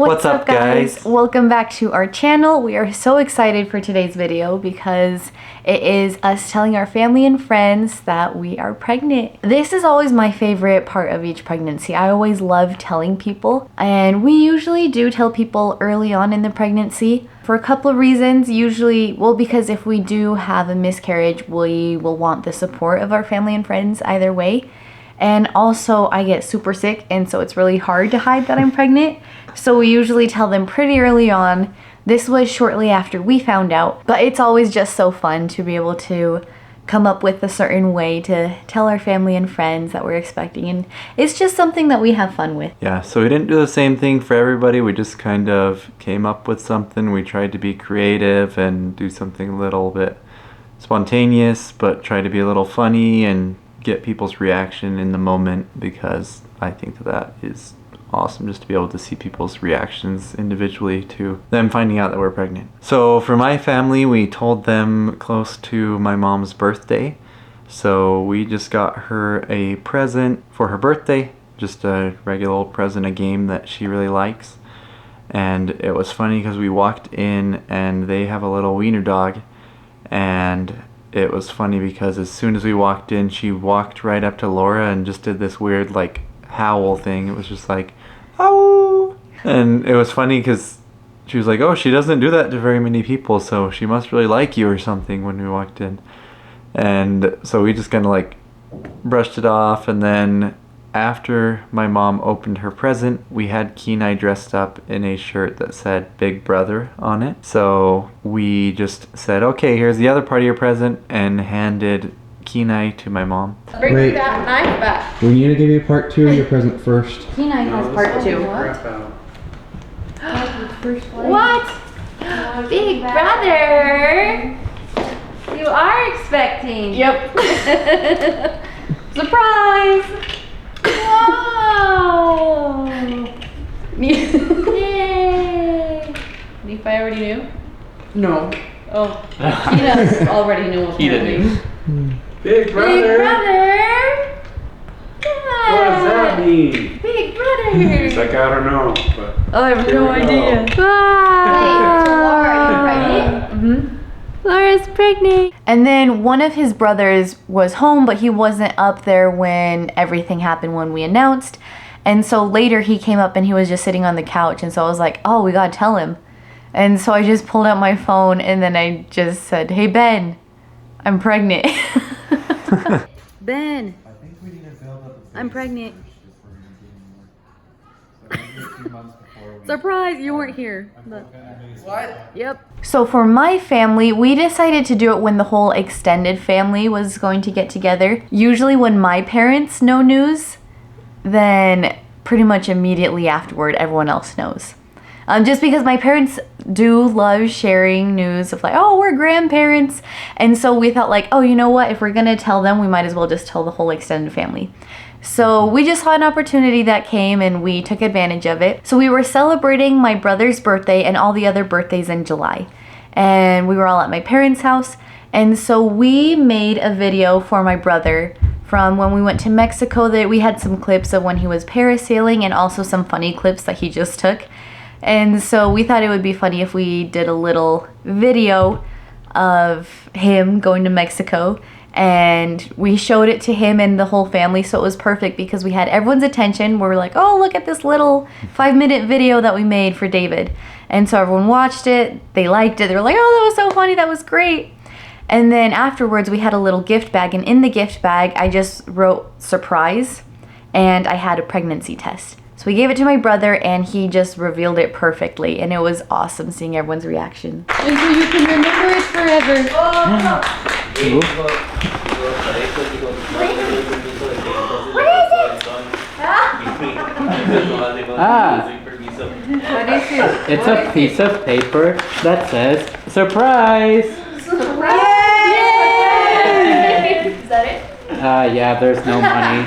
What's up guys? Welcome back to our channel. We are so excited for today's video because it is us telling our family and friends that we are pregnant. This is always my favorite part of each pregnancy. I always love telling people, and we usually do tell people early on in the pregnancy for a couple of reasons. Usually, well, because if we do have a miscarriage, we will want the support of our family and friends either way. And also I get super sick, and so it's really hard to hide that I'm pregnant. So we usually tell them pretty early on. This was shortly after we found out, but it's always just so fun to be able to come up with a certain way to tell our family and friends that we're expecting, and it's just something that we have fun with. Yeah, so we didn't do the same thing for everybody. We just kind of came up with something. We tried to be creative and do something a little bit spontaneous, but try to be a little funny and get people's reaction in the moment, because I think that is awesome, just to be able to see people's reactions individually to them finding out that we're pregnant. So for my family, we told them close to my mom's birthday. So we just got her a present for her birthday, just a regular old present, a game that she really likes. And it was funny because we walked in and they have a little wiener dog, and it was funny because as soon as we walked in, she walked right up to Laura and just did this weird like howl thing. It was just like, oh, and it was funny because she was like, oh, she doesn't do that to very many people, so she must really like you or something when we walked in. And so we just kind of like brushed it off, and then after my mom opened her present, we had Kenai dressed up in a shirt that said Big Brother on it. So we just said, okay, here's the other part of your present, and handed Kenai to my mom. Bring that knife back. We need to give you part 2 of your present first. Kenai has part 2. What? Big Brother? You are expecting. Yep. Surprise! Wow! Yay! Nephi already knew? No. Oh. Kina already knew. Big brother. Big brother! What does that mean? Big brother! He's like, I don't know, but I have here no we go. idea. Wow. Hey, so Laura, are you pregnant? Mm-hmm. Laura's pregnant. And then one of his brothers was home, but he wasn't up there when everything happened when we announced. And so later he came up and he was just sitting on the couch, and so I was like, oh, we gotta tell him. And so I just pulled out my phone and then I just said, hey Ben, I'm pregnant. Ben, I'm pregnant. Surprise, you weren't here. What? Yep. So for my family, we decided to do it when the whole extended family was going to get together. Usually when my parents know news, then pretty much immediately afterward, everyone else knows. Just because my parents do love sharing news of like, oh, we're grandparents. And so we thought like, oh, you know what? If we're going to tell them, we might as well just tell the whole extended family. So we just saw an opportunity that came and we took advantage of it. So we were celebrating my brother's birthday and all the other birthdays in July. And we were all at my parents' house. And so we made a video for my brother from when we went to Mexico. That we had some clips of when he was parasailing and also some funny clips that he just took. And so we thought it would be funny if we did a little video of him going to Mexico, and we showed it to him and the whole family. So it was perfect because we had everyone's attention. We were like, oh, look at this little 5-minute video that we made for David. And so everyone watched it, they liked it, they were like, oh, that was so funny, that was great. And then afterwards we had a little gift bag, and in the gift bag I just wrote surprise, and I had a pregnancy test. So we gave it to my brother and he just revealed it perfectly, and it was awesome seeing everyone's reaction. And so you can remember it forever. What is it? It's a piece of paper that says surprise. Surprise! Yay! Is that it? Yeah, there's no money.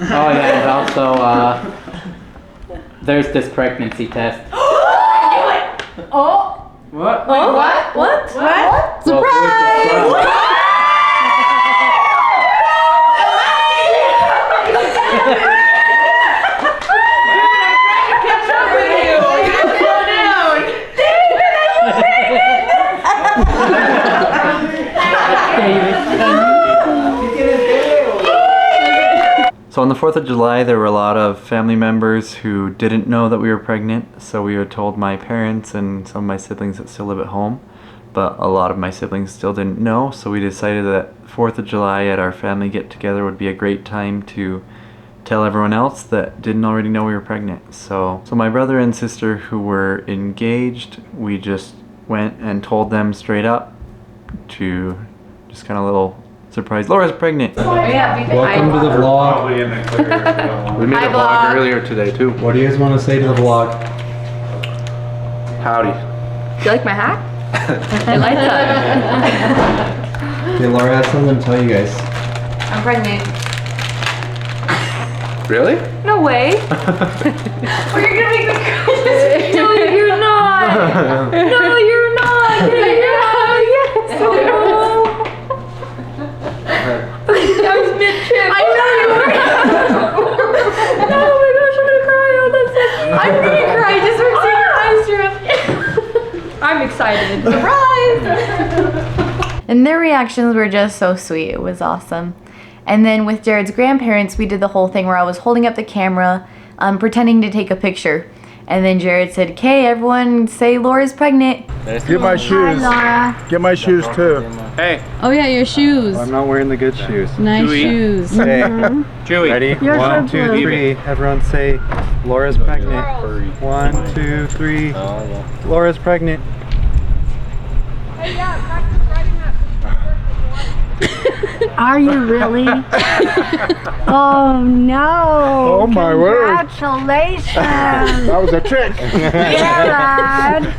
Oh yeah, and also there's this pregnancy test. I knew it! Oh! What? Oh, what? What? What? Surprise! Dude, I'm trying to catch up with you. So on the 4th of July, there were a lot of family members who didn't know that we were pregnant. So we had told my parents and some of my siblings that still live at home. But a lot of my siblings still didn't know. So we decided that 4th of July at our family get-together would be a great time to tell everyone else that didn't already know we were pregnant. So my brother and sister who were engaged, we just went and told them straight up to just kind of little surprise. Laura's pregnant. Welcome to the vlog. Probably in the clear. We made a vlog earlier today too. What do you guys want to say to the vlog? Howdy. Do you like my hat? I like that. Okay, Laura has something to tell you guys. I'm pregnant. Really? No way. Oh, you're gonna make me cry. No, you're not. No, you're not. Yes. I was mid-trip. I know you were. Oh my gosh, I'm gonna cry. Oh, that's it. I'm gonna cry just for seeing your eyes drip. I'm excited. Surprise! And their reactions were just so sweet. It was awesome. And then with Jared's grandparents, we did the whole thing where I was holding up the camera, pretending to take a picture. And then Jared said, "Okay, everyone say Laura's pregnant." Get my shoes. Laura. Get my shoes too. Hey. Oh yeah, your shoes. I'm not wearing the good shoes. Nice Chewy. shoes. Okay. Chewy. Ready? You're 1, so 2, good. 3. Everyone say Laura's pregnant. 1, 2, 3. Laura's pregnant. Are you really? Oh no! Oh my word! Congratulations! That was a trick. Jared!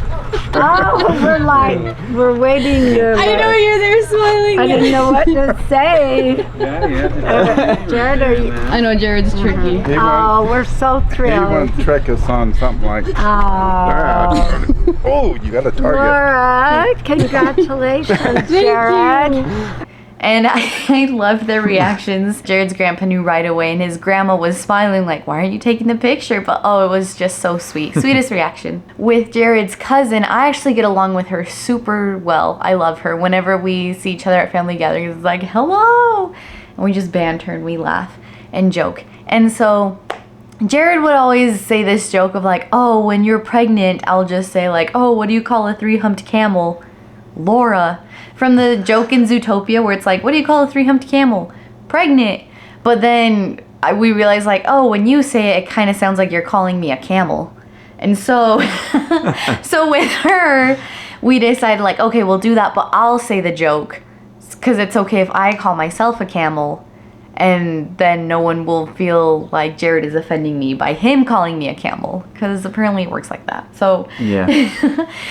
Oh, we're waiting to. I know you're there smiling. I didn't know what to say. Jared, are you? I know Jared's tricky. Oh, we're so He thrilled. wants to trick us on something like Oh, that. Oh, you got a target. Laura, congratulations, Jared. And I loved their reactions. Jared's grandpa knew right away, and his grandma was smiling like, "Why aren't you taking the picture?" But oh, it was just so sweet. Sweetest reaction. With Jared's cousin, I actually get along with her super well. I love her. Whenever we see each other at family gatherings, it's like, "Hello!" And we just banter and we laugh and joke. And so Jared would always say this joke of like, "Oh, when you're pregnant," I'll just say like, "Oh, what do you call a 3-humped camel?" Laura. From the joke in Zootopia where it's like, what do you call a 3-humped camel? Pregnant. But then we realized like, oh, when you say it, it kind of sounds like you're calling me a camel. And so, so with her, we decided like, okay, we'll do that, but I'll say the joke. Because it's okay if I call myself a camel. And then no one will feel like Jared is offending me by him calling me a camel. Because apparently it works like that. So Yeah.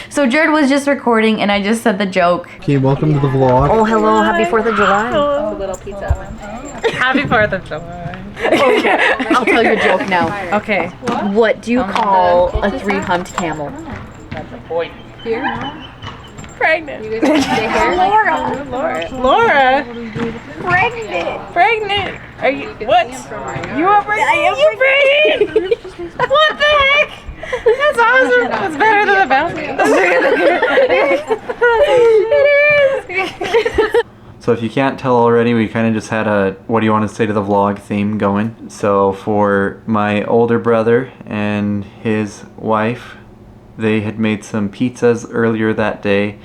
so Jared was just recording and I just said the joke. Okay, welcome to the vlog. Oh, hello, happy 4th of July. Happy 4th of July. I'll tell your joke now. Okay. What do you call a 3-humped camel? Pregnant. Laura. Pregnant. Are you what? You are pregnant? I am pregnant. What the heck? That's awesome. That's better than the bouncy. It is. So if you can't tell already, we kind of just had a what do you want to say to the vlog theme going. So for my older brother and his wife, they had made some pizzas earlier that day,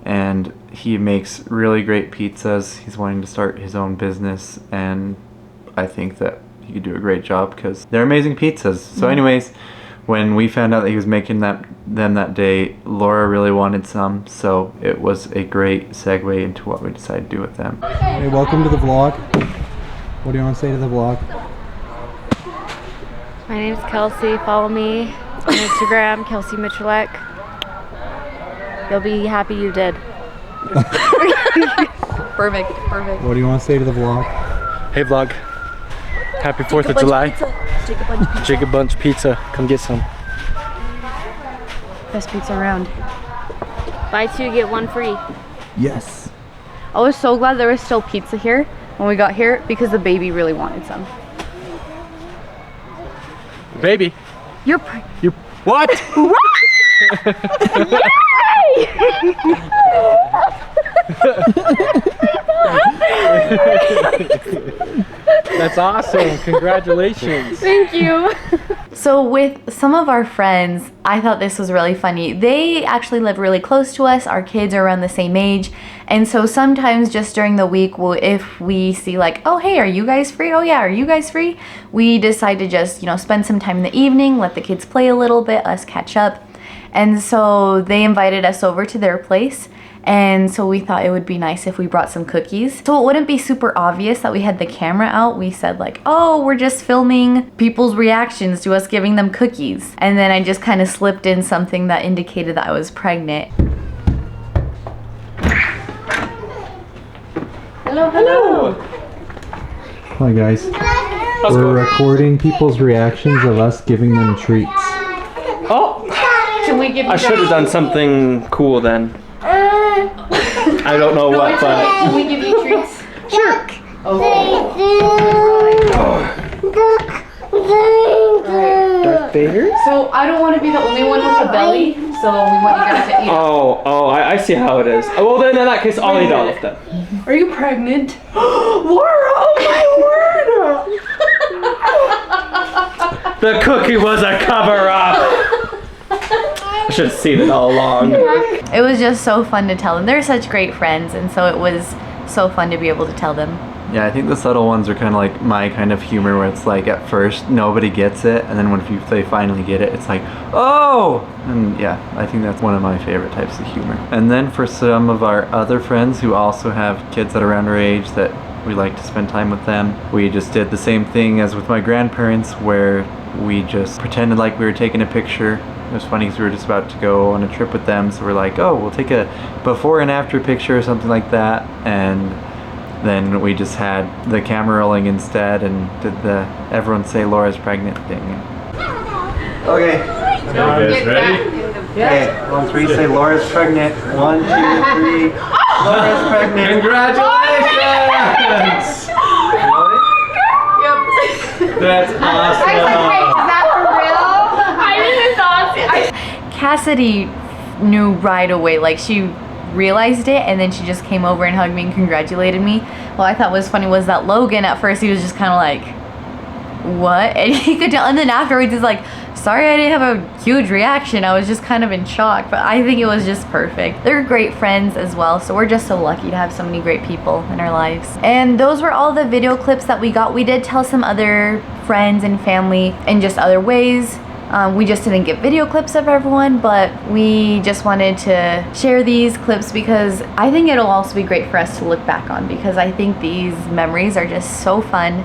and he makes really great pizzas. He's wanting to start his own business, and I think that he could do a great job because they're amazing pizzas. So anyways, when we found out that he was making them that day, Laura really wanted some, so it was a great segue into what we decided to do with them. Hey, welcome to the vlog. What do you want to say to the vlog? My name's Kelsey. Follow me on Instagram, Kelsey Mitchellek. You'll be happy you did. Perfect. What do you want to say to the vlog? Hey vlog, happy 4th of July. Jacob Bunch Pizza, come get some. Best pizza around. Buy 2, get 1 free. Yes. I was so glad there was still pizza here when we got here because the baby really wanted some. Baby. You're What? That's awesome. Congratulations. Thank you. So with some of our friends, I thought this was really funny. They actually live really close to us. Our kids are around the same age. And so sometimes just during the week, if we see like, oh, hey, are you guys free? Oh yeah, are you guys free? We decide to just, spend some time in the evening, let the kids play a little bit, us catch up. And so they invited us over to their place. And so we thought it would be nice if we brought some cookies. So it wouldn't be super obvious that we had the camera out. We said like, oh, we're just filming people's reactions to us giving them cookies. And then I just kind of slipped in something that indicated that I was pregnant. Hello, hello. Hi guys. We're recording people's reactions of us giving them treats. Oh, Can we give you I should have done something cool then. I don't know what, but Can we give you treats? sure. Darth Vader? So I don't want to be the only one with a belly, so we want you guys to eat. Oh, I see how it is. Oh, well, then in that case, I'll eat all of them. Are you pregnant? Laura, oh my word! The cookie was a cover-up. I should have seen it all along. It was just so fun to tell them. They're such great friends, and so it was so fun to be able to tell them. Yeah, I think the subtle ones are kind of like my kind of humor, where it's like at first nobody gets it, and then when they finally get it, it's like, oh! And yeah, I think that's one of my favorite types of humor. And then for some of our other friends who also have kids that are around our age that we like to spend time with them, we just did the same thing as with my grandparents, where we just pretended like we were taking a picture. It was funny because we were just about to go on a trip with them, so we're like, oh, we'll take a before and after picture or something like that, and then we just had the camera rolling instead and did the everyone say Laura's pregnant thing. Okay. Don't get ready? Okay, 1, 3, say Laura's pregnant. 1, 2, 3. Laura's pregnant. Congratulations! That's awesome. Cassidy knew right away, like she realized it, and then she just came over and hugged me and congratulated me. What I thought was funny was that Logan at first, he was just kind of like, what? And he could tell, and then afterwards he's like, sorry I didn't have a huge reaction, I was just kind of in shock. But I think it was just perfect. They're great friends as well, so we're just so lucky to have so many great people in our lives. And those were all the video clips that we got. We did tell some other friends and family in just other ways. We just didn't get video clips of everyone, but we just wanted to share these clips because I think it'll also be great for us to look back on, because I think these memories are just so fun.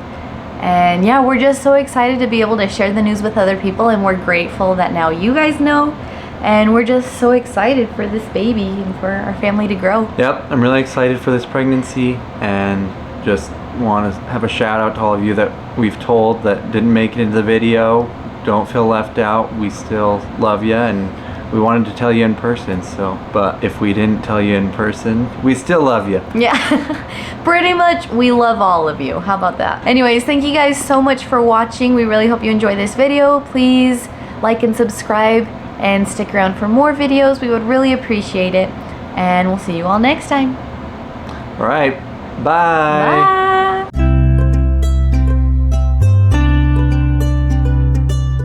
And yeah, we're just so excited to be able to share the news with other people, and we're grateful that now you guys know, and we're just so excited for this baby and for our family to grow. Yep, I'm really excited for this pregnancy, and just want to have a shout out to all of you that we've told that didn't make it into the video. Don't feel left out. We still love you, and we wanted to tell you in person, so, but if we didn't tell you in person, we still love you. Yeah, pretty much we love all of you. How about that? Anyways, thank you guys so much for watching. We really hope you enjoyed this video. Please like and subscribe and stick around for more videos. We would really appreciate it, and we'll see you all next time. All right, bye. Bye.